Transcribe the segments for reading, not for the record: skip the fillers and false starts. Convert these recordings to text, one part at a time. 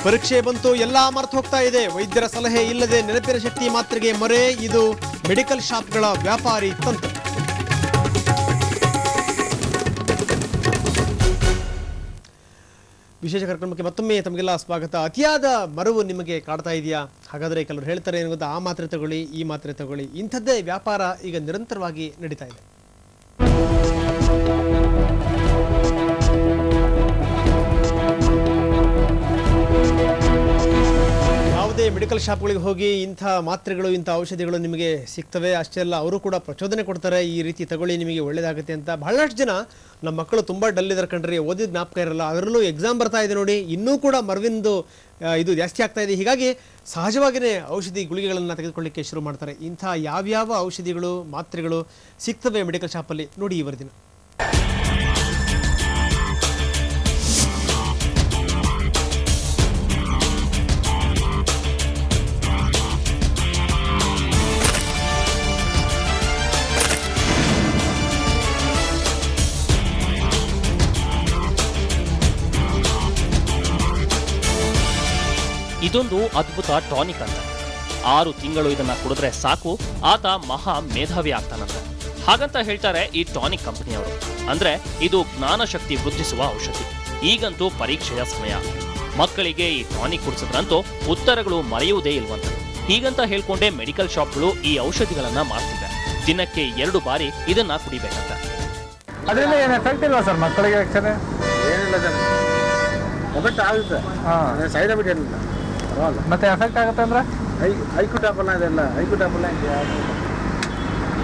ಪರೀಕ್ಷೆ ಬಂತು, ಎಲ್ಲ ಮರೆತು ಹೋಗ್ತಾ ಇದೆ. ವೈದ್ಯರ ಸಲಹೆ ಇಲ್ಲದೆ ನೆನಪಿನ ಶಕ್ತಿ ಮಾತ್ರೆಗೆ ಮೊರೆ. ಇದು ಮೆಡಿಕಲ್ ಶಾಪ್ಗಳ ವ್ಯಾಪಾರಿ ತಂತ್ರ. ವಿಶೇಷ ಕಾರ್ಯಕ್ರಮಕ್ಕೆ ಮತ್ತೊಮ್ಮೆ ತಮಗೆಲ್ಲ ಸ್ವಾಗತ. ಅತಿಯಾದ ಮರವು ನಿಮಗೆ ಕಾಡ್ತಾ ಇದೆಯಾ? ಹಾಗಾದರೆ ಕೆಲವರು ಹೇಳ್ತಾರೆ ಏನು ಗೊತ್ತಾ, ಆ ಮಾತ್ರೆ ತಗೊಳ್ಳಿ, ಈ ಮಾತ್ರೆ ತಗೊಳ್ಳಿ. ಇಂಥದ್ದೇ ವ್ಯಾಪಾರ ಈಗ ನಿರಂತರವಾಗಿ ನಡೀತಾ ಇದೆ. ಯಾವುದೇ ಮೆಡಿಕಲ್ ಶಾಪ್ಗಳಿಗೆ ಹೋಗಿ ಇಂಥ ಮಾತ್ರೆಗಳು, ಇಂಥ ಔಷಧಿಗಳು ನಿಮಗೆ ಸಿಗ್ತವೆ. ಅಷ್ಟೇ ಅಲ್ಲ, ಅವರು ಕೂಡ ಪ್ರಚೋದನೆ ಕೊಡ್ತಾರೆ, ಈ ರೀತಿ ತಗೊಳ್ಳಿ ನಿಮಗೆ ಒಳ್ಳೇದಾಗುತ್ತೆ ಅಂತ. ಬಹಳಷ್ಟು ಜನ ನಮ್ಮ ಮಕ್ಕಳು ತುಂಬ ಡಲ್ ಇದ್ದಾರೆ ಕಣ್ರಿ, ಓದಿದ ಜ್ಞಾಪಕ ಇರಲ್ಲ, ಅದರಲ್ಲೂ ಎಕ್ಸಾಮ್ ಬರ್ತಾ ಇದೆ ನೋಡಿ, ಇನ್ನೂ ಕೂಡ ಮರವಿಂದು ಇದು ಜಾಸ್ತಿ ಆಗ್ತಾ ಇದೆ. ಹೀಗಾಗಿ ಸಹಜವಾಗಿಯೇ ಔಷಧಿ ಗುಳಿಗೆಗಳನ್ನು ತೆಗೆದುಕೊಳ್ಳಿಕ್ಕೆ ಶುರು ಮಾಡ್ತಾರೆ. ಇಂಥ ಯಾವ್ಯಾವ ಔಷಧಿಗಳು, ಮಾತ್ರೆಗಳು ಸಿಗ್ತವೆ ಮೆಡಿಕಲ್ ಶಾಪಲ್ಲಿ ನೋಡಿ ಈ ವರದಿನ. ಇದೊಂದು ಅದ್ಭುತ ಟಾನಿಕ್ ಅಂತ. 6 ತಿಂಗಳು ಇದನ್ನ ಕುಡಿದ್ರೆ ಸಾಕು, ಆತ ಮಹಾ ಮೇಧಾವಿ ಆಗ್ತಾನಂತೆ. ಹಾಗಂತ ಹೇಳ್ತಾರೆ ಈ ಟಾನಿಕ್ ಕಂಪನಿಯವರು. ಅಂದ್ರೆ ಇದು ಜ್ಞಾನ ಶಕ್ತಿ ವೃದ್ಧಿಸುವ ಔಷಧಿ. ಈಗಂತೂ ಪರೀಕ್ಷೆಯ ಸಮಯ. ಮಕ್ಕಳಿಗೆ ಈ ಟಾನಿಕ್ ಕುಡಿಸಿದ್ರಂತೂ ಉತ್ತರಗಳು ಮರೆಯುವುದೇ ಇಲ್ವಂತೆ. ಹೀಗಂತ ಹೇಳ್ಕೊಂಡೇ ಮೆಡಿಕಲ್ ಶಾಪ್ಗಳು ಈ ಔಷಧಿಗಳನ್ನ ಮಾರ್ತಿವೆ. ದಿನಕ್ಕೆ 2 ಬಾರಿ ಇದನ್ನ ಕುಡಿಬೇಕಂತ. ಅದರಿಂದ ಏನು ಎಫೆಕ್ಟ್ ಇಲ್ವಾ ಸರ್ ಮಕ್ಕಳಿಗೆ? ಏನಿಲ್ಲ ಸರ್, ಎಫೆಕ್ಟ್ ಆಗುತ್ತೆ, ಸೈಡ್ ಎಫೆಕ್ಟ್ ಏನಿಲ್ಲ. ಮತ್ತೆ ಎಫೆಕ್ಟ್ ಆಗುತ್ತೆ ಅಂದ್ರೆ ಐಕುಟಾಪಲ್ಲ ಇದೆಲ್ಲ, ಐಕುಟಾಪಲ್ಲ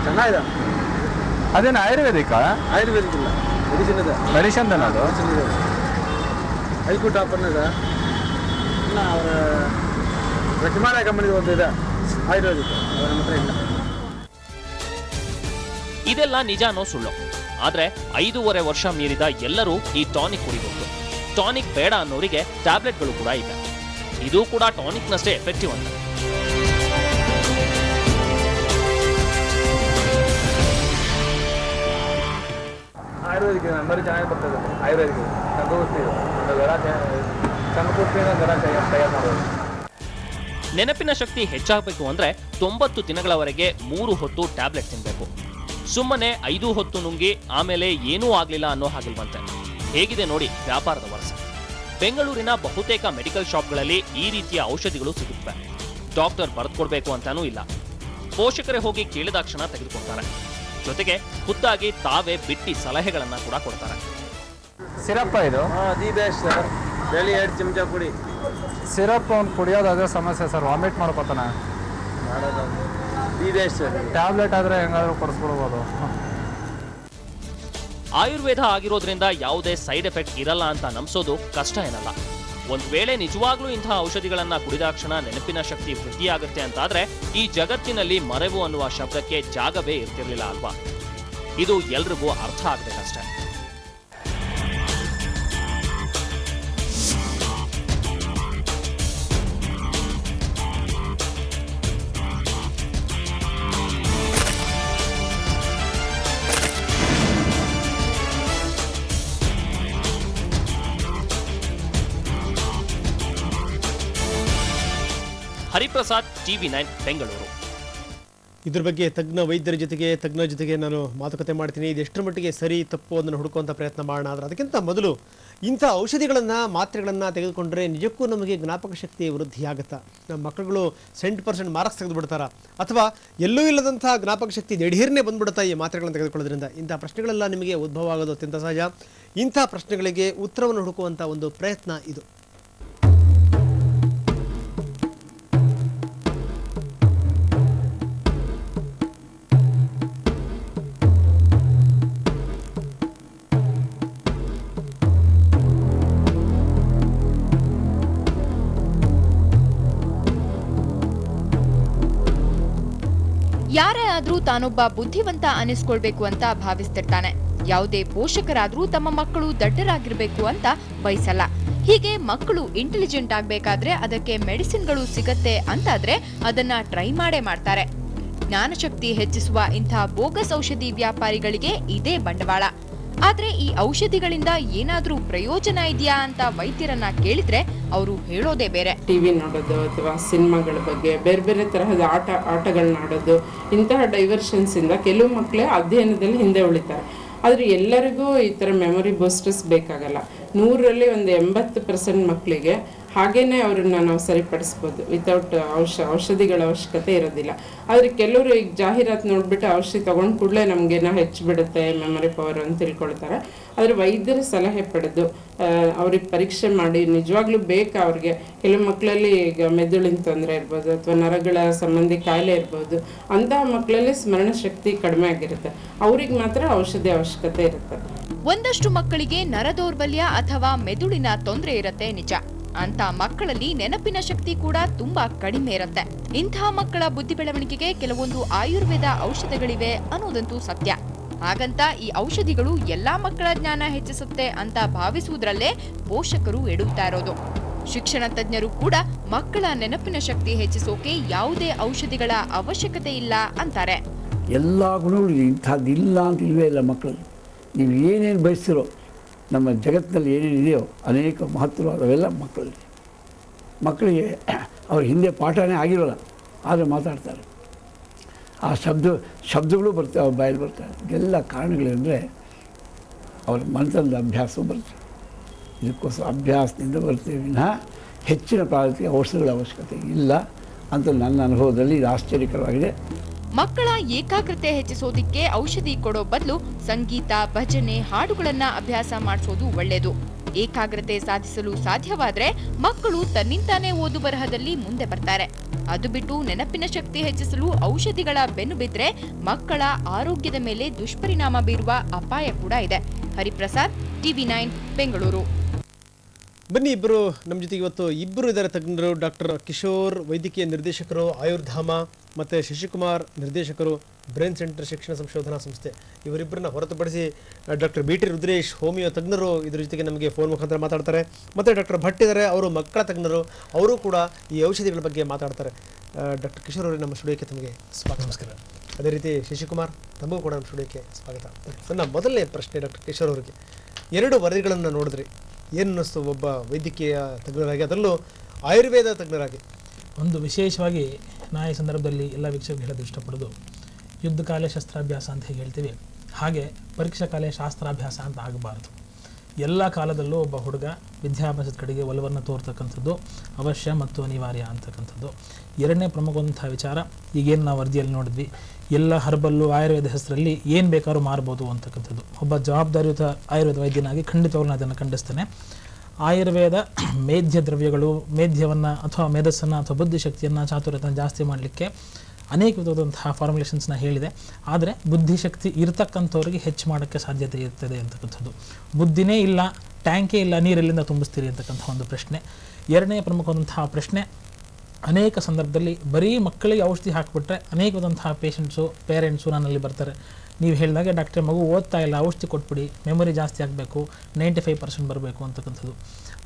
ಚೆನ್ನಾಗಿದೆ. ಅದೇನು ಆಯುರ್ವೇದಿಕ? ಆಯುರ್ವೇದಿಕ್ ಇಲ್ಲ, ಮೆಡಿಸಿನ್ ಇದೆ. ಮೆಡಿಸಿನ್ ಅದು ಮೆಡಿಸಿನ್ ಇದೆ. ಐಕುಟಾಪನ್ನ ಇದೆ. ಇನ್ನು ಅವರ ಹಿಮಾಲಯ ಕಂಪನಿದು ಒಂದು ಇದೆ ಆಯುರ್ವೇದಿಕ್, ಅದರ ಮಾತ್ರ ಇಲ್ಲ. ಇದೆಲ್ಲ ನಿಜಾನೋ ಸುಳ್ಳು? ಆದ್ರೆ 5.5 ವರ್ಷ ಮೀರಿದ ಎಲ್ಲರೂ ಈ ಟಾನಿಕ್ ಕುಡಿಬಹುದು. ಟಾನಿಕ್ ಬೇಡ ಅನ್ನೋರಿಗೆ ಟ್ಯಾಬ್ಲೆಟ್ಗಳು ಕೂಡ ಇವೆ. ಇದು ಕೂಡ ಟಾನಿಕ್ನಷ್ಟೇ ಎಫೆಕ್ಟಿವ್ ಅಂತ. ಆಯುರ್ವೇದಿಕ್ ನಂಬರ್ ಚೆನ್ನಾಗಿ ಬರ್ತದೆ. ಆಯುರ್ವೇದಿಕ್ ತಯಾರು ಮಾಡೋದು. ನೆನಪಿನ ಶಕ್ತಿ ಹೆಚ್ಚಾಗಬೇಕು ಅಂದ್ರೆ 90 ದಿನಗಳವರೆಗೆ 3 ಹೊತ್ತು ಟ್ಯಾಬ್ಲೆಟ್ ತಿನ್ಬೇಕು. ಸುಮ್ಮನೆ 5 ಹೊತ್ತು ನುಂಗಿ ಆಮೇಲೆ ಏನೂ ಆಗ್ಲಿಲ್ಲ ಅನ್ನೋ ಹಾಗಿಲ್ವಂತೆ. ಹೇಗಿದೆ ನೋಡಿ ವ್ಯಾಪಾರದ ವರಸೆ. ಬೆಂಗಳೂರಿನ ಬಹುತೇಕ ಮೆಡಿಕಲ್ ಶಾಪ್ಗಳಲ್ಲಿ ಈ ರೀತಿಯ ಔಷಧಿಗಳು ಸಿಗುತ್ತವೆ. ಡಾಕ್ಟರ್ ಬರೆದುಕೊಡ್ಬೇಕು ಅಂತಾನೂ ಇಲ್ಲ. ಪೋಷಕರೇ ಹೋಗಿ ಕೇಳಿದಾಕ್ಷಣ ತೆಗೆದುಕೊಳ್ತಾರೆ. ಜೊತೆಗೆ ಖುದ್ದಾಗಿ ತಾವೇ ಬಿಟ್ಟಿ ಸಲಹೆಗಳನ್ನ ಕೂಡ ಕೊಡ್ತಾರೆ. ಸಿರಪ್ ಇದು ದಿ ಬೆಸ್ಟ್ ಸರ್. ಡೈಲಿ 2 ಚಮಚ ಕುಡಿ. ಸಿರಪ್ ಅವ್ನು ಕುಡಿಯೋದಾದ್ರೆ ಸಮಸ್ಯೆ ಸರ್, ವಾಮಿಟ್ ಮಾಡ್ಕೋತಾನೆ. The best sir. ಟ್ಯಾಬ್ಲೆಟ್ ಆದ್ರೆ ಹೆಂಗಾದ್ರೂ ಕೊಡಿಸ್ಬಿಡ್ಬೋದು. ಆಯುರ್ವೇದ ಆಗಿರೋದ್ರಿಂದ ಯಾವುದೇ ಸೈಡ್ ಎಫೆಕ್ಟ್ ಇರಲ್ಲ ಅಂತ ನಂಬಿಸೋದು ಕಷ್ಟ ಏನಲ್ಲ. ಒಂದ್ ವೇಳೆ ನಿಜವಾಗ್ಲೂ ಇಂತಹ ಔಷಧಿಗಳನ್ನ ಕುಡಿದಾಕ್ಷಣ ನೆನಪಿನ ಶಕ್ತಿ ವೃದ್ಧಿಯಾಗುತ್ತೆ ಅಂತಾದ್ರೆ ಈ ಜಗತ್ತಿನಲ್ಲಿ ಮರೆವು ಅನ್ನುವ ಶಬ್ದಕ್ಕೆ ಜಾಗವೇ ಇರ್ತಿರ್ಲಿಲ್ಲ ಅಲ್ವಾ? ಇದು ಎಲ್ರಿಗೂ ಅರ್ಥ ಆಗ್ಬೇಕಷ್ಟೇ. ಹರಿಪ್ರಸಾದ್, TV9 ಬೆಂಗಳೂರು. ಇದ್ರ ಬಗ್ಗೆ ತಜ್ಞ ವೈದ್ಯರ ಜೊತೆಗೆ ನಾನು ಮಾತುಕತೆ ಮಾಡ್ತೀನಿ. ಇದು ಎಷ್ಟರ ಮಟ್ಟಿಗೆ ಸರಿ ತಪ್ಪು ಅದನ್ನು ಹುಡುಕುವಂಥ ಪ್ರಯತ್ನ ಮಾಡೋಣ. ಆದರೆ ಅದಕ್ಕಿಂತ ಮೊದಲು ಇಂಥ ಔಷಧಿಗಳನ್ನು, ಮಾತ್ರೆಗಳನ್ನು ತೆಗೆದುಕೊಂಡ್ರೆ ನಿಜಕ್ಕೂ ನಮಗೆ ಜ್ಞಾಪಕ ಶಕ್ತಿ ವೃದ್ಧಿಯಾಗುತ್ತಾ? ನಮ್ಮ ಮಕ್ಕಳುಗಳು 100% ಮಾರ್ಕ್ಸ್ ತೆಗೆದುಬಿಡ್ತಾರಾ? ಅಥವಾ ಎಲ್ಲೂ ಇಲ್ಲದಂಥ ಜ್ಞಾಪಕ ಶಕ್ತಿ ದಿಢೀರ್ನೇ ಬಂದ್ಬಿಡುತ್ತಾ ಈ ಮಾತ್ರೆಗಳನ್ನು ತೆಗೆದುಕೊಳ್ಳೋದ್ರಿಂದ? ಇಂಥ ಪ್ರಶ್ನೆಗಳೆಲ್ಲ ನಿಮಗೆ ಉದ್ಭವ ಆಗೋದು ಅತ್ಯಂತ ಸಹಜ. ಇಂಥ ಪ್ರಶ್ನೆಗಳಿಗೆ ಉತ್ತರವನ್ನು ಹುಡುಕುವಂಥ ಒಂದು ಪ್ರಯತ್ನ ಇದು. ಯಾರೇ ಆದ್ರೂ ತಾನೊಬ್ಬ ಬುದ್ಧಿವಂತ ಅನಿಸ್ಕೊಳ್ಬೇಕು ಅಂತ ಭಾವಿಸ್ತಿರ್ತಾನೆ. ಯಾವುದೇ ಪೋಷಕರಾದ್ರೂ ತಮ್ಮ ಮಕ್ಕಳು ದಡ್ಡರಾಗಿರ್ಬೇಕು ಅಂತ ಬಯಸಲ್ಲ. ಹೀಗೆ ಮಕ್ಕಳು ಇಂಟೆಲಿಜೆಂಟ್ ಆಗ್ಬೇಕಾದ್ರೆ ಅದಕ್ಕೆ ಮೆಡಿಸಿನ್ಗಳು ಸಿಗತ್ತೆ ಅಂತಾದ್ರೆ ಅದನ್ನ ಟ್ರೈ ಮಾಡೇ ಮಾಡ್ತಾರೆ. ಜ್ಞಾನಶಕ್ತಿ ಹೆಚ್ಚಿಸುವ ಇಂಥ ಬೋಗಸ್ ಔಷಧಿ ವ್ಯಾಪಾರಿಗಳಿಗೆ ಇದೇ ಬಂಡವಾಳ. ಆದ್ರೆ ಈ ಔಷಧಿಗಳಿಂದ ಏನಾದ್ರೂ ಪ್ರಯೋಜನ ಇದೆಯಾ ಅಂತ ವೈದ್ಯರನ್ನ ಕೇಳಿದ್ರೆ ಅವರು ಹೇಳೋದೇ ಬೇರೆ. ಟಿವಿ ನೋಡೋದು ಅಥವಾ ಸಿನಿಮಾಗಳ ಬಗ್ಗೆ ಬೇರೆ ಬೇರೆ ತರಹದ ಆಟಗಳನ್ನ ಆಡೋದು, ಇಂತಹ ಡೈವರ್ಷನ್ಸ್ ಇಂದ ಕೆಲವು ಮಕ್ಕಳೇ ಅಧ್ಯಯನದಲ್ಲಿ ಹಿಂದೆ ಉಳಿತಾರೆ. ಆದರೆ ಎಲ್ಲರಿಗೂ ಈ ಥರ ಮೆಮೊರಿ ಬೂಸ್ಟರ್ಸ್ ಬೇಕಾಗಲ್ಲ. 100ರಲ್ಲಿ ಒಂದು 80% ಮಕ್ಕಳಿಗೆ ಹಾಗೇನೆ ಅವ್ರನ್ನ ನಾವು ಸರಿಪಡಿಸ್ಬೋದು, ವಿತೌಟ್ ಔಷಧಿಗಳ ಅವಶ್ಯಕತೆ ಇರೋದಿಲ್ಲ. ಆದರೆ ಕೆಲವರು ಈಗ ಜಾಹೀರಾತು ನೋಡಿಬಿಟ್ಟು ಔಷಧಿ ತೊಗೊಂಡು ಕೂಡಲೇ ನಮಗೇನೋ ಹೆಚ್ಚಿಬಿಡುತ್ತೆ ಮೆಮೊರಿ ಪವರ್ ಅಂತ ತಿಳ್ಕೊಳ್ತಾರೆ. ಆದರೆ ವೈದ್ಯರ ಸಲಹೆ ಪಡೆದು ಅವ್ರಿಗೆ ಪರೀಕ್ಷೆ ಮಾಡಿ ನಿಜವಾಗ್ಲೂ ಬೇಕಾ ಅವ್ರಿಗೆ, ಕೆಲವು ಮಕ್ಕಳಲ್ಲಿ ಈಗ ಮೆದುಳಿನ ತೊಂದರೆ ಇರ್ಬೋದು ಅಥವಾ ನರಗಳ ಸಂಬಂಧಿ ಕಾಯಿಲೆ ಇರ್ಬೋದು, ಅಂತಹ ಮಕ್ಕಳಲ್ಲಿ ಸ್ಮರಣ ಶಕ್ತಿ ಕಡಿಮೆ ಆಗಿರುತ್ತೆ, ಅವ್ರಿಗೆ ಮಾತ್ರ ಔಷಧಿ ಅವಶ್ಯಕತೆ ಇರುತ್ತೆ. ಒಂದಷ್ಟು ಮಕ್ಕಳಿಗೆ ನರದೌರ್ಬಲ್ಯ ಅಥವಾ ಮೆದುಳಿನ ತೊಂದರೆ ಇರುತ್ತೆ ನಿಜ. ಅಂತ ಮಕ್ಕಳಲ್ಲಿ ನೆನಪಿನ ಶಕ್ತಿ ಕೂಡ ತುಂಬಾ ಕಡಿಮೆ ಇರುತ್ತೆ. ಇಂತಹ ಮಕ್ಕಳ ಬುದ್ಧಿ ಬೆಳವಣಿಗೆಗೆ ಕೆಲವೊಂದು ಆಯುರ್ವೇದ ಔಷಧಗಳಿವೆ ಅನ್ನೋದಂತೂ ಸತ್ಯ. ಹಾಗಂತ ಈ ಔಷಧಿಗಳು ಎಲ್ಲಾ ಮಕ್ಕಳ ಜ್ಞಾನ ಹೆಚ್ಚಿಸುತ್ತೆ ಅಂತ ಭಾವಿಸುವುದರಲ್ಲೇ ಪೋಷಕರು ಎಡುತ್ತಾ ಇರೋದು. ಶಿಕ್ಷಣ ತಜ್ಞರು ಕೂಡ ಮಕ್ಕಳ ನೆನಪಿನ ಶಕ್ತಿ ಹೆಚ್ಚಿಸೋಕೆ ಯಾವುದೇ ಔಷಧಿಗಳ ಅವಶ್ಯಕತೆ ಇಲ್ಲ ಅಂತಾರೆ. ಎಲ್ಲ ಗುಣಗಳು ಇಂಥದ್ದಿಲ್ಲ ಅಂತ ಇಲ್ವೇ ಇಲ್ಲ ಮಕ್ಕಳಲ್ಲಿ. ನೀವು ಏನೇನು ಬಯಸ್ತಿರೋ, ನಮ್ಮ ಜಗತ್ತಿನಲ್ಲಿ ಏನೇನಿದೆಯೋ ಅನೇಕ ಮಹತ್ವವಾದವೆಲ್ಲ ಮಕ್ಕಳಿಗೆ ಅವ್ರ ಹಿಂದೆ ಪಾಠನೇ ಆಗಿರೋಲ್ಲ, ಆದರೆ ಮಾತಾಡ್ತಾರೆ. ಆ ಶಬ್ದಗಳು ಬರ್ತವೆ, ಅವ್ರ ಬಾಯಲ್ಲಿ ಬರ್ತಾರೆ. ಎಲ್ಲ ಕಾರಣಗಳೇನೆಂದರೆ ಅವ್ರ ಮನಸ್ಸಲ್ಲಿ ಅಭ್ಯಾಸ ಬರ್ತದೆ. ಇದಕ್ಕೋಸ್ಕರ ಅಭ್ಯಾಸದಿಂದ ಬರ್ತೇವೆ ವಿನಃ ಹೆಚ್ಚಿನ ಪ್ರಾಯಕ್ಕೆ ಔಷಧಿಗಳ ಅವಶ್ಯಕತೆ ಇಲ್ಲ ಅಂತ ನನ್ನ ಅನುಭವದಲ್ಲಿ ಇದು ಆಶ್ಚರ್ಯಕರವಾಗಿದೆ. ಮಕ್ಕಳ ಏಕಾಗ್ರತೆ ಹೆಚ್ಚಿಸೋದಿಕ್ಕೆ ಔಷಧಿ ಕೊಡೋ ಬದಲು ಸಂಗೀತ, ಭಜನೆ, ಹಾಡುಗಳನ್ನ ಅಭ್ಯಾಸ ಮಾಡಿಸೋದು ಒಳ್ಳೆಯದು. ಏಕಾಗ್ರತೆ ಸಾಧಿಸಲು ಸಾಧ್ಯವಾದ್ರೆ ಮಕ್ಕಳು ತನ್ನಿಂತಾನೇ ಓದು ಬರಹದಲ್ಲಿ ಮುಂದೆ ಬರ್ತಾರೆ. ಅದು ಬಿಟ್ಟು ನೆನಪಿನ ಶಕ್ತಿ ಹೆಚ್ಚಿಸಲು ಔಷಧಿಗಳ ಬೆನ್ನು ಬಿದ್ರೆ ಮಕ್ಕಳ ಆರೋಗ್ಯದ ಮೇಲೆ ದುಷ್ಪರಿಣಾಮ ಬೀರುವ ಅಪಾಯ ಕೂಡ ಇದೆ. ಹರಿಪ್ರಸಾದ್, TV9 ಬೆಂಗಳೂರು. ಬನ್ನಿ, ಇಬ್ಬರು ನಮ್ಮ ಜೊತೆಗೆ ಇವತ್ತು ಇಬ್ಬರು ಇದ್ದಾರೆ ತಜ್ಞರು. ಡಾಕ್ಟರ್ ಕಿಶೋರ್, ವೈದ್ಯಕೀಯ ನಿರ್ದೇಶಕರು ಆಯುರ್ಧಾಮ, ಮತ್ತು ಶಶಿಕುಮಾರ್, ನಿರ್ದೇಶಕರು ಬ್ರೈನ್ ಸೆಂಟರ್ ಶಿಕ್ಷಣ ಸಂಶೋಧನಾ ಸಂಸ್ಥೆ. ಇವರಿಬ್ಬರನ್ನ ಹೊರತುಪಡಿಸಿ ಡಾಕ್ಟರ್ BT ರುದ್ರೇಶ್, ಹೋಮಿಯೋ ತಜ್ಞರು, ಇದ್ರ ಜೊತೆಗೆ ನಮಗೆ ಫೋನ್ ಮುಖಾಂತರ ಮಾತಾಡ್ತಾರೆ. ಮತ್ತು ಡಾಕ್ಟರ್ ಭಟ್ ಇದ್ದಾರೆ, ಅವರು ಮಕ್ಕಳ ತಜ್ಞರು, ಅವರು ಕೂಡ ಈ ಔಷಧಿಗಳ ಬಗ್ಗೆ ಮಾತಾಡ್ತಾರೆ. ಡಾಕ್ಟರ್ ಕಿಶೋರ್ ಅವರೇ, ನಮ್ಮ ಸ್ಟುಡಿಯೋಕ್ಕೆ ತಮಗೆ ಸ್ವಾಗತ. ನಮಸ್ಕಾರ. ಅದೇ ರೀತಿ ಶಶಿಕುಮಾರ್, ತಮಗೂ ಕೂಡ ನಮ್ಮ ಸ್ಟುಡಿಯೋಕ್ಕೆ ಸ್ವಾಗತ. ನನ್ನ ಮೊದಲನೇ ಪ್ರಶ್ನೆ ಡಾಕ್ಟರ್ ಕಿಶೋರ್ ಅವರಿಗೆ, 2 ವರದಿಗಳನ್ನು ನೋಡಿದ್ರಿ, ಏನು ಅನ್ನಿಸ್ತು ಒಬ್ಬ ವೈದ್ಯಕೀಯ ತಜ್ಞರಾಗಿ, ಅದರಲ್ಲೂ ಆಯುರ್ವೇದ ತಜ್ಞರಾಗಿ? ಒಂದು ವಿಶೇಷವಾಗಿ ನಾ ಈ ಸಂದರ್ಭದಲ್ಲಿ ಎಲ್ಲ ವೀಕ್ಷಕರಿಗೆ ಹೇಳೋದು ಇಷ್ಟಪಡೋದು, ಯುದ್ಧ ಕಾಲೇ ಶಸ್ತ್ರಾಭ್ಯಾಸ ಅಂತ ಹೇಗೆ ಹೇಳ್ತೀವಿ, ಹಾಗೆ ಪರೀಕ್ಷಾ ಕಾಲೇ ಶಾಸ್ತ್ರಾಭ್ಯಾಸ ಅಂತ ಆಗಬಾರ್ದು. ಎಲ್ಲ ಕಾಲದಲ್ಲೂ ಒಬ್ಬ ಹುಡುಗ ವಿದ್ಯಾಭ್ಯಾಸದ ಕಡೆಗೆ ಒಲವನ್ನು ತೋರ್ತಕ್ಕಂಥದ್ದು ಅವಶ್ಯ ಮತ್ತು ಅನಿವಾರ್ಯ ಅಂತಕ್ಕಂಥದ್ದು. ಎರಡನೇ ಪ್ರಮುಖವಂತಹ ವಿಚಾರ, ಈಗೇನು ನಾವು ವರದಿಯಲ್ಲಿ ನೋಡಿದ್ವಿ, ಎಲ್ಲ ಹರ್ಬಲ್ಲು ಆಯುರ್ವೇದ ಹೆಸರಲ್ಲಿ ಏನು ಬೇಕಾದ್ರೂ ಮಾರ್ಬೋದು ಅಂತಕ್ಕಂಥದ್ದು. ಒಬ್ಬ ಜವಾಬ್ದಾರಿಯುತ ಆಯುರ್ವೇದ ವೈದ್ಯನಾಗಿ ಖಂಡಿತವಾಗ್ಲೂ ಅದನ್ನು ಖಂಡಿಸ್ತೇನೆ. ಆಯುರ್ವೇದ ಮೇಧ್ಯ ದ್ರವ್ಯಗಳು, ಮೇಧ್ಯವನ್ನು ಅಥವಾ ಮೇಧಸ್ಸನ್ನು ಅಥವಾ ಬುದ್ಧಿಶಕ್ತಿಯನ್ನು, ಚಾತುರ್ಯತೆಯನ್ನು ಜಾಸ್ತಿ ಮಾಡಲಿಕ್ಕೆ ಅನೇಕ ವಿಧವಾದಂತಹ ಫಾರ್ಮುಲೇಷನ್ಸ್ನ ಹೇಳಿದೆ. ಆದರೆ ಬುದ್ಧಿಶಕ್ತಿ ಇರತಕ್ಕಂಥವ್ರಿಗೆ ಹೆಚ್ಚು ಮಾಡೋಕ್ಕೆ ಸಾಧ್ಯತೆ ಇರ್ತದೆ ಅಂತಕ್ಕಂಥದ್ದು. ಬುದ್ಧಿನೇ ಇಲ್ಲ, ಟ್ಯಾಂಕೇ ಇಲ್ಲ, ನೀರೆಲ್ಲಿಂದ ತುಂಬಿಸ್ತೀರಿ ಅಂತಕ್ಕಂಥ ಒಂದು ಪ್ರಶ್ನೆ. ಎರಡನೇ ಪ್ರಮುಖವಾದಂತಹ ಪ್ರಶ್ನೆ, ಅನೇಕ ಸಂದರ್ಭದಲ್ಲಿ ಬರೀ ಮಕ್ಕಳಿಗೆ ಔಷಧಿ ಹಾಕಿಬಿಟ್ರೆ ಅನೇಕ ವಿಧಂತಹ ಪೇರೆಂಟ್ಸು ನನ್ನಲ್ಲಿ ಬರ್ತಾರೆ. ನೀವು ಹೇಳಿದಾಗೆ ಡಾಕ್ಟ್ರೆ ಮಗು ಓದ್ತಾ ಇಲ್ಲ, ಔಷಧಿ ಕೊಟ್ಬಿಡಿ, ಮೆಮೊರಿ ಜಾಸ್ತಿ ಆಗಬೇಕು, 95% ಬರಬೇಕು ಅಂತಕ್ಕಂಥದ್ದು.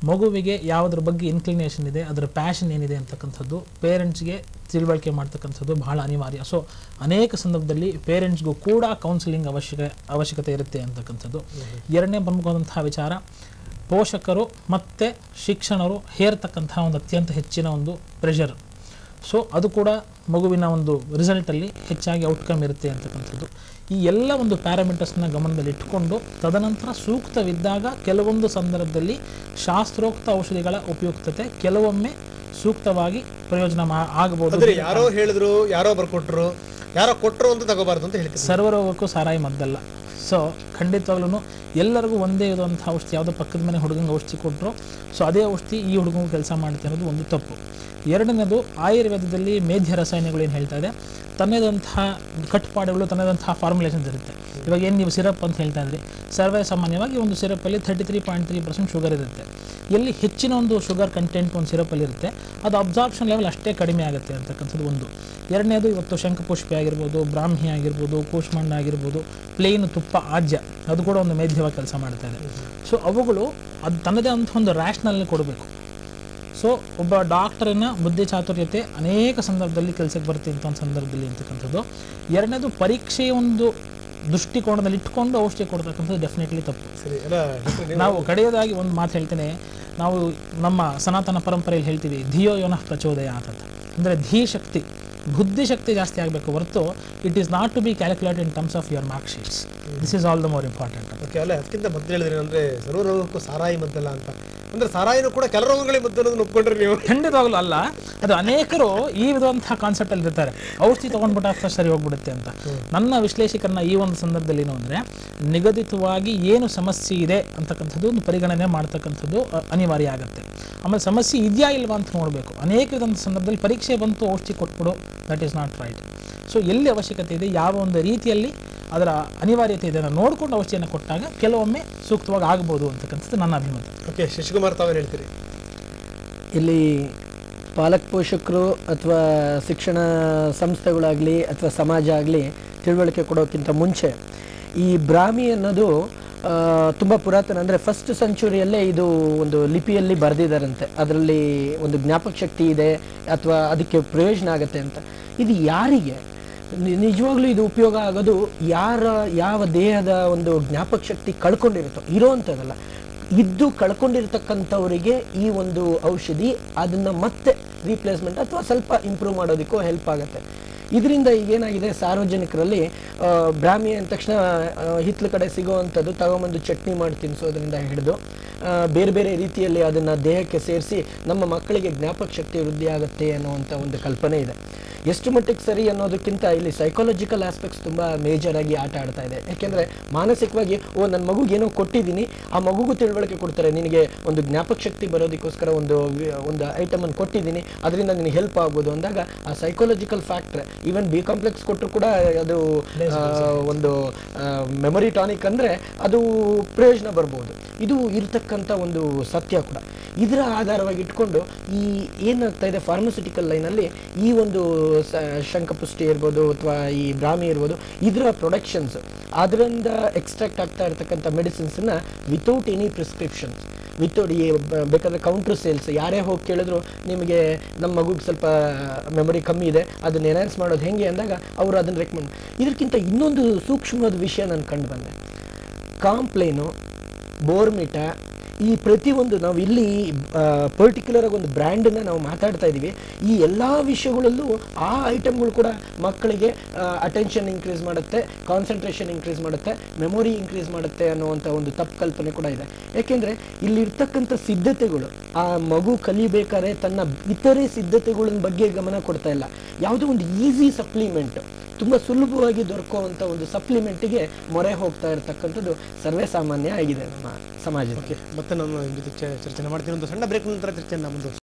ಮಗುವಿಗೆ ಯಾವುದ್ರ ಬಗ್ಗೆ ಇನ್ಕ್ಲಿನೇಷನ್ ಇದೆ, ಅದರ ಪ್ಯಾಷನ್ ಏನಿದೆ ಅಂತಕ್ಕಂಥದ್ದು ಪೇರೆಂಟ್ಸ್ಗೆ ತಿಳುವಳಿಕೆ ಮಾಡ್ತಕ್ಕಂಥದ್ದು ಬಹಳ ಅನಿವಾರ್ಯ. ಸೊ ಅನೇಕ ಸಂದರ್ಭದಲ್ಲಿ ಪೇರೆಂಟ್ಸ್ಗೂ ಕೂಡ ಕೌನ್ಸಿಲಿಂಗ್ ಅವಶ್ಯಕತೆ ಇರುತ್ತೆ ಅಂತಕ್ಕಂಥದ್ದು. ಎರಡನೇ ಪ್ರಮುಖವಾದಂತಹ ವಿಚಾರ, ಪೋಷಕರು ಮತ್ತು ಶಿಕ್ಷಣರು ಹೇರ್ತಕ್ಕಂತಹ ಒಂದು ಅತ್ಯಂತ ಹೆಚ್ಚಿನ ಒಂದು ಪ್ರೆಷರ್. ಸೊ ಅದು ಕೂಡ ಮಗುವಿನ ಒಂದು ರಿಸಲ್ಟಲ್ಲಿ ಹೆಚ್ಚಾಗಿ ಔಟ್ಕಮ್ ಇರುತ್ತೆ ಅಂತಕ್ಕಂಥದ್ದು. ಈ ಎಲ್ಲ ಒಂದು ಪ್ಯಾರಾಮೀಟರ್ಸ್ನ ಗಮನದಲ್ಲಿ ಇಟ್ಕೊಂಡು ತದನಂತರ ಸೂಕ್ತವಿದ್ದಾಗ ಕೆಲವೊಂದು ಸಂದರ್ಭದಲ್ಲಿ ಶಾಸ್ತ್ರೋಕ್ತ ಔಷಧಿಗಳ ಉಪಯುಕ್ತತೆ ಕೆಲವೊಮ್ಮೆ ಸೂಕ್ತವಾಗಿ ಪ್ರಯೋಜನ ಆಗಬಹುದು. ಯಾರೋ ಹೇಳಿದ್ರು, ಯಾರೋ ಬರ್ಕೊಟ್ರು, ಯಾರೋ ಕೊಟ್ಟರು ಅಂತ ತಗೋಬಾರ್ದು ಅಂತ ಹೇಳ್ತಾರೆ. ಸರ್ವರೋಗಕ್ಕೂ ಸಾರಾಯಿ ಮದ್ದಲ್ಲ. ಸೊ ಖಂಡಿತವಾಗ್ಲೂ ಎಲ್ಲರಿಗೂ ಒಂದೇ ಇರುವಂಥ ಔಷಧಿ, ಯಾವುದೋ ಪಕ್ಕದ ಮನೆ ಹುಡುಗಂಗೆ ಔಷಧಿ ಕೊಟ್ಟರು, ಸೊ ಅದೇ ಔಷಧಿ ಈ ಹುಡುಗಂಗೆ ಕೆಲಸ ಮಾಡುತ್ತೆ ಅನ್ನೋದು ಒಂದು ತಪ್ಪು. ಎರಡನೇದು, ಆಯುರ್ವೇದದಲ್ಲಿ ಮೇಧ್ಯ ರಸಾಯನಗಳು ಏನು ಹೇಳ್ತಾ ಇದೆ, ತನ್ನದಂತಹ ಕಟ್ಟುಪಾಡುಗಳು, ತನ್ನದಂತಹ ಫಾರ್ಮುಲೇಷನ್ಸ್ ಇರುತ್ತೆ. ಇವಾಗ ಏನು ನೀವು ಸಿರಪ್ ಅಂತ ಹೇಳ್ತಾ ಇದ್ರಿ, ಸರ್ವೇ ಸಾಮಾನ್ಯವಾಗಿ ಒಂದು ಸಿರಪ್ಪಲ್ಲಿ 33.3% ಶುಗರ್ ಇರುತ್ತೆ. ಎಲ್ಲಿ ಹೆಚ್ಚಿನ ಒಂದು ಶುಗರ್ ಕಂಟೆಂಟ್ ಒಂದು ಸಿರಪ್ಪಲ್ಲಿ ಇರುತ್ತೆ, ಅದು ಅಬ್ಸಾರ್ಪ್ಷನ್ ಲೆವೆಲ್ ಅಷ್ಟೇ ಕಡಿಮೆ ಆಗುತ್ತೆ ಅಂತಕ್ಕಂಥದ್ದು ಒಂದು. ಎರಡನೇದು, ಇವತ್ತು ಶಂಖಪುಷ್ಪಿ ಆಗಿರ್ಬೋದು, ಬ್ರಾಹ್ಮಿ ಆಗಿರ್ಬೋದು, ಕೂಷ್ಮಾಂಡ ಆಗಿರ್ಬೋದು, ಪ್ಲೇನ್ ತುಪ್ಪ ಆಜ್ಯ, ಅದು ಕೂಡ ಒಂದು ಮೇಧ್ಯವಾಗಿ ಕೆಲಸ ಮಾಡ್ತಾ ಇದೆ. ಸೊ ಅವುಗಳು ಅದು ತನ್ನದೇ ಅಂತ ಒಂದು ರ್ಯಾಷನಲ್ಲಿ ಕೊಡಬೇಕು. ಸೊ ಒಬ್ಬ ಡಾಕ್ಟರಿನ ಬುದ್ಧಿ ಚಾತುರ್ಯತೆ ಅನೇಕ ಸಂದರ್ಭದಲ್ಲಿ ಕೆಲಸಕ್ಕೆ ಬರುತ್ತೆ ಇಂಥ ಒಂದು ಸಂದರ್ಭದಲ್ಲಿ ಅಂತಕ್ಕಂಥದ್ದು. ಎರಡನೇದು, ಪರೀಕ್ಷೆಯ ಒಂದು ದೃಷ್ಟಿಕೋನದಲ್ಲಿ ಇಟ್ಕೊಂಡು ಔಷಧಿ ಕೊಡ್ತಕ್ಕಂಥದ್ದು ಡೆಫಿನೆಟ್ಲಿ ತಪ್ಪು. ಸರಿ ಅಲ್ಲ ಡಾಕ್ಟ್ರೆ, ನೀವು ನಾವು ಕಡೆಯದಾಗಿ ಒಂದು ಮಾತು ಹೇಳ್ತೇನೆ, ನಾವು ನಮ್ಮ ಸನಾತನ ಪರಂಪರೆಯಲ್ಲಿ ಹೇಳ್ತೀವಿ ಧಿಯೋ ಯೋನಃ ಪ್ರಚೋದಯ ಅಂತ. ಅಂದರೆ ಧೀ ಶಕ್ತಿ, ಬುದ್ಧಿಶಕ್ತಿ ಜಾಸ್ತಿ ಆಗಬೇಕು ಹೊರತು it is not to be calculate in terms of your mark sheets. This is all the more important. Okay, ಅಲ್ಲ ಅದಕ್ಕಿಂತ ಮೊದಲು ಹೇಳಿದ್ರಿ ಅಂದರೆ ಸರ್ವ ರೋಗಕ್ಕೂ ಸಾರಾಯಿ ಮದ್ದಲ್ಲ ಅಂತ. ಅಂದರೆ ಸಾರಾಯಿನೂ ಕೂಡ ಕೆಲ ರೋಗಗಳಿಗೆ ಮದ್ದು ಅನ್ನೋದನ್ನ ಒಪ್ಕೊಂಡ್ರೆ ನೀವು? ಖಂಡಿತವಾಗ್ಲೂ ಅಲ್ಲ. ಅದು ಅನೇಕರು ಈ ವಿಧವಂತಹ ಕಾನ್ಸೆಪ್ಟ್ ಅಲ್ಲಿ ಇರ್ತಾರೆ, ಔಷಧಿ ತಗೊಂಡ್ಬಿಟ್ಟ ಅಷ್ಟು ಸರಿ ಹೋಗ್ಬಿಡುತ್ತೆ ಅಂತ. ನನ್ನ ವಿಶ್ಲೇಷಕರನ್ನ ಈ ಒಂದು ಸಂದರ್ಭದಲ್ಲಿ ಏನು ಅಂದರೆ, ನಿಗದಿತವಾಗಿ ಏನು ಸಮಸ್ಯೆ ಇದೆ ಅಂತಕ್ಕಂಥದ್ದು ಒಂದು ಪರಿಗಣನೆ ಮಾಡ್ತಕ್ಕಂಥದ್ದು ಅನಿವಾರ್ಯ ಆಗುತ್ತೆ. ಆಮೇಲೆ ಸಮಸ್ಯೆ ಇದೆಯಾ ಇಲ್ವಾ ಅಂತ ನೋಡಬೇಕು. ಅನೇಕ ವಿಧದ ಸಂದರ್ಭದಲ್ಲಿ ಪರೀಕ್ಷೆ ಬಂತು ಔಷಧಿ ಕೊಟ್ಬಿಡು, that is not right. So ಎಲ್ಲಿ ಅವಶ್ಯಕತೆ ಇದೆ, ಯಾವ ಒಂದು ರೀತಿಯಲ್ಲಿ ಅದರ ಅನಿವಾರ್ಯತೆ ಇದೆ ಅನ್ನೋ ನೋಡ್ಕೊಂಡು ಔಷಧಿಯನ್ನು ಕೊಟ್ಟಾಗ ಕೆಲವೊಮ್ಮೆ ಸೂಕ್ತವಾಗಿ ಆಗ್ಬೋದು ಅಂತಕ್ಕಂಥದ್ದು ನನ್ನ ಅಭಿಮತ. ಓಕೆ, ಶಶಿಕುಮಾರ್ ತಾವೇನು ಹೇಳ್ತೀರಿ? ಇಲ್ಲಿ ಪಾಲಕ ಪೋಷಕರು ಅಥವಾ ಶಿಕ್ಷಣ ಸಂಸ್ಥೆಗಳಾಗಲಿ ಅಥವಾ ಸಮಾಜ ಆಗಲಿ ತಿಳುವಳಿಕೆ ಕೊಡೋಕ್ಕಿಂತ ಮುಂಚೆ ಈ ಬ್ರಾಹ್ಮಿ ಅನ್ನೋದು ತುಂಬ ಪುರಾತನ, ಅಂದರೆ ಫಸ್ಟ್ ಸೆಂಚುರಿಯಲ್ಲೇ ಇದು ಒಂದು ಲಿಪಿಯಲ್ಲಿ ಬರೆದಿದ್ದಾರಂತೆ. ಅದರಲ್ಲಿ ಒಂದು ಜ್ಞಾಪಕ ಶಕ್ತಿ ಇದೆ ಅಥವಾ ಅದಕ್ಕೆ ಪ್ರಯೋಜನ ಆಗುತ್ತೆ ಅಂತ. ಇದು ಯಾರಿಗೆ ನಿಜವಾಗ್ಲೂ ಇದು ಉಪಯೋಗ ಆಗೋದು? ಯಾವ ದೇಹದ ಒಂದು ಜ್ಞಾಪಕ ಶಕ್ತಿ ಕಳ್ಕೊಂಡಿರುತ್ತೋ, ಇರೋವಂಥದ್ದಲ್ಲ, ಇದ್ದು ಕಳ್ಕೊಂಡಿರ್ತಕ್ಕಂಥವರಿಗೆ ಈ ಒಂದು ಔಷಧಿ ಅದನ್ನು ಮತ್ತೆ ರೀಪ್ಲೇಸ್ಮೆಂಟ್ ಅಥವಾ ಸ್ವಲ್ಪ ಇಂಪ್ರೂವ್ ಮಾಡೋದಕ್ಕೂ ಹೆಲ್ಪ್ ಆಗುತ್ತೆ. ಇದರಿಂದ ಈಗೇನಾಗಿದೆ, ಸಾರ್ವಜನಿಕರಲ್ಲಿ ಬ್ರಾಹ್ಮಿ ಅಂದ ತಕ್ಷಣ ಹಿತ್ತಲ ಕಡೆ ಸಿಗೋವಂಥದ್ದು ತಗೊಂಬಂದು ಚಟ್ನಿ ಮಾಡಿ ತಿನ್ನಿಸೋದ್ರಿಂದ ಹಿಡಿದು ಬೇರೆ ಬೇರೆ ರೀತಿಯಲ್ಲಿ ಅದನ್ನು ದೇಹಕ್ಕೆ ಸೇರಿಸಿ ನಮ್ಮ ಮಕ್ಕಳಿಗೆ ಜ್ಞಾಪಕ ಶಕ್ತಿ ವೃದ್ಧಿ ಆಗುತ್ತೆ ಅನ್ನುವಂಥ ಒಂದು ಕಲ್ಪನೆ ಇದೆ. ಎಷ್ಟು ಮಟ್ಟಿಗೆ ಸರಿ ಅನ್ನೋದಕ್ಕಿಂತ ಇಲ್ಲಿ ಸೈಕಾಲಜಿಕಲ್ ಆಸ್ಪೆಕ್ಟ್ಸ್ ತುಂಬ ಮೇಜರ್ ಆಗಿ ಆಟ ಆಡ್ತಾ ಇದೆ. ಯಾಕೆಂದರೆ ಮಾನಸಿಕವಾಗಿ ನನ್ನ ಮಗುಗೆ ಏನೋ ಕೊಟ್ಟಿದ್ದೀನಿ, ಆ ಮಗುಗೂ ತಿಳುವಳಿಕೆ ಕೊಡ್ತಾರೆ, ನಿನಗೆ ಒಂದು ಜ್ಞಾಪಕ ಶಕ್ತಿ ಬರೋದಕ್ಕೋಸ್ಕರ ಒಂದು ಐಟಮನ್ನು ಕೊಟ್ಟಿದ್ದೀನಿ, ಅದರಿಂದ ನಿನಗೆ ಹೆಲ್ಪ್ ಆಗ್ಬೋದು ಅಂದಾಗ ಆ psychological factor, even B complex ಕೊಟ್ಟರು ಕೂಡ ಅದು ಒಂದು ಮೆಮೊರಿ ಟಾನಿಕ್ ಅಂದರೆ ಅದು ಪ್ರಯೋಜನ ಬರ್ಬೋದು. ಇದು ಇರತಕ್ಕಂಥ ಒಂದು ಸತ್ಯ ಕೂಡ. ಇದರ ಆಧಾರವಾಗಿ ಇಟ್ಕೊಂಡು ಈ ಏನಾಗ್ತಾ ಇದೆ ಫಾರ್ಮಸ್ಯೂಟಿಕಲ್ ಲೈನಲ್ಲಿ, ಈ ಒಂದು ಶಂಖಪುಷ್ಟಿ ಇರ್ಬೋದು ಅಥವಾ ಈ ಬ್ರಾಹ್ಮಿ ಇರ್ಬೋದು, ಇದರ ಪ್ರೊಡಕ್ಷನ್ಸ್, ಅದರಿಂದ ಎಕ್ಸ್ಟ್ರಾಕ್ಟ್ ಆಗ್ತಾ ಇರ್ತಕ್ಕಂಥ ಮೆಡಿಸಿನ್ಸನ್ನ ವಿತೌಟ್ ಎನಿ ಪ್ರಿಸ್ಕ್ರಿಪ್ಷನ್ಸ್, ವಿತೌಟ್ ಬೇಕಾದರೆ ಕೌಂಟ್ರ್ ಸೇಲ್ಸ್, ಯಾರೇ ಹೋಗಿ ಕೇಳಿದ್ರು ನಿಮಗೆ ನಮ್ಮ ಮಗುಗೆ ಸ್ವಲ್ಪ ಮೆಮೊರಿ ಕಮ್ಮಿ ಇದೆ, ಅದನ್ನ ಎನ್ಹಾನ್ಸ್ ಮಾಡೋದು ಹೆಂಗೆ ಅಂದಾಗ ಅವರು ಅದನ್ನು ರೆಕಮೆಂಡ್. ಇದಕ್ಕಿಂತ ಇನ್ನೊಂದು ಸೂಕ್ಷ್ಮವಾದ ವಿಷಯ ನಾನು ಕಂಡು ಬಂದೆ. ಕಾಂಪ್ಲೇನು, ಬೋರ್ಮಿಟಾ, ಈ ಪ್ರತಿಯೊಂದು ನಾವು ಇಲ್ಲಿ ಪರ್ಟಿಕ್ಯುಲರ್ ಆಗಿ ಒಂದು ಬ್ರ್ಯಾಂಡನ್ನು ನಾವು ಮಾತಾಡ್ತಾ ಇದ್ದೀವಿ. ಈ ಎಲ್ಲ ವಿಷಯಗಳಲ್ಲೂ ಆ ಐಟಮ್ಗಳು ಕೂಡ ಮಕ್ಕಳಿಗೆ ಅಟೆನ್ಷನ್ ಇನ್ಕ್ರೀಸ್ ಮಾಡುತ್ತೆ, ಕಾನ್ಸಂಟ್ರೇಷನ್ ಇನ್ಕ್ರೀಸ್ ಮಾಡುತ್ತೆ, ಮೆಮೊರಿ ಇನ್ಕ್ರೀಸ್ ಮಾಡುತ್ತೆ ಅನ್ನುವಂಥ ಒಂದು ತಪ್ಪು ಕಲ್ಪನೆ ಕೂಡ ಇದೆ. ಯಾಕೆಂದರೆ ಇಲ್ಲಿರ್ತಕ್ಕಂಥ ಸಿದ್ಧತೆಗಳು, ಆ ಮಗು ಕಲಿಬೇಕಾದ್ರೆ ತನ್ನ ಇತರೆ ಸಿದ್ಧತೆಗಳ ಬಗ್ಗೆ ಗಮನ ಕೊಡ್ತಾ ಇಲ್ಲ. ಯಾವುದೋ ಒಂದು ಈಸಿ ಸಪ್ಲಿಮೆಂಟ್, ತುಂಬ ಸುಲಭವಾಗಿ ದೊರಕುವಂಥ ಒಂದು ಸಪ್ಲಿಮೆಂಟಿಗೆ ಮೊರೆ ಹೋಗ್ತಾ ಇರತಕ್ಕಂಥದ್ದು ಸರ್ವೇ ಸಾಮಾನ್ಯ ಆಗಿದೆ ನಮ್ಮ ಸಮಾಜಕ್ಕೆ. ಮತ್ತೆ ನಾನು ಜೊತೆ ಚರ್ಚೆ ಮಾಡ್ತೀನಿ. ಒಂದು ಸಣ್ಣ ಬ್ರೇಕ್ ನಂತರ ಚರ್ಚೆಯನ್ನು ಮುಂದುವರಿಸ್ತೀನಿ.